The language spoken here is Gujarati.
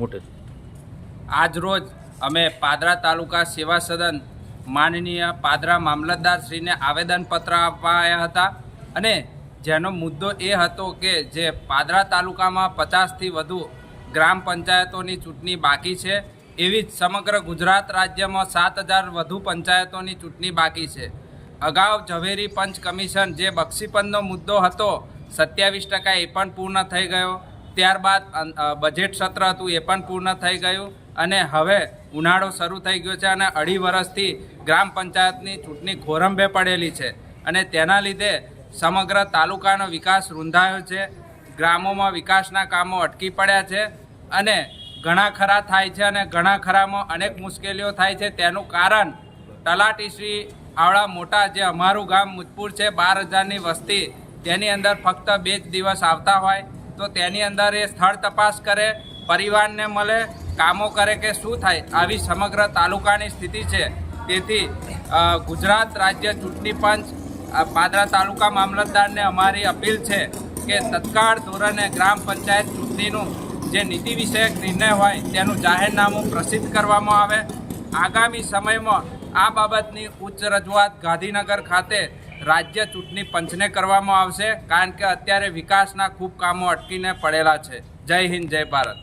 મોટે આજ રોજ અમે પાદરા તાલુકા સેવા સદન માનનીય પાદરા મામલતદારશ્રીને આવેદનપત્ર આપવા આવ્યા હતા અને જેનો મુદ્દો એ હતો કે જે પાદરા તાલુકામાં 50થી વધુ ગ્રામ પંચાયતોની ચૂંટણી બાકી છે, એવી જ સમગ્ર ગુજરાત રાજ્યમાં 7000 વધુ પંચાયતોની ચૂંટણી બાકી છે. અગાઉ ઝવેરી પંચ કમિશન જે બક્ષીપંચનો મુદ્દો હતો 27% એ પણ પૂર્ણ થઈ ગયો. ત્યારબાદ બજેટ સત્ર હતું એ પણ પૂર્ણ થઈ ગયું અને હવે ઉનાળો શરૂ થઈ ગયો છે અને 2.5 વર્ષથી ગ્રામ પંચાયતની ચૂંટણી ખોરંભે પડેલી છે અને તેના લીધે સમગ્ર તાલુકાનો વિકાસ રૂંધાયો છે. ગ્રામોમાં વિકાસના કામો અટકી પડ્યા છે અને ઘણા ખરા થાય છે અને ઘણા ખરામાં અનેક મુશ્કેલીઓ થાય છે. તેનું કારણ તલાટીશ્રી આવડા મોટા જે અમારું ગામ મુજપુર છે 12,000ની વસ્તી, તેની અંદર ફક્ત 2 જ દિવસ આવતા હોય તો તેની અંદર એ સ્થળ તપાસ કરે, પરિવારને મળે, કામો કરે કે શું થાય, આવી સમગ્ર તાલુકાની સ્થિતિ છે. તેથી ગુજરાત રાજ્ય ચૂંટણી પંચ પાદરા તાલુકા મામલતદારને અમારી અપીલ છે કે તત્કાળ ધોરણે ગ્રામ પંચાયત ચૂંટણીનું જે નીતિ વિષયક નિર્ણય હોય તેનું જાહેરનામું પ્રસિદ્ધ કરવામાં આવે. આગામી સમયમાં આ બાબતની ઉચ્ચ રજૂઆત ગાંધીનગર ખાતે રાજ્ય ચૂંટણી પંચને કરવામાં આવશે, કારણ કે અત્યારે વિકાસના ખૂબ કામો અટકીને પડેલા છે. જય હિન્દ, જય ભારત.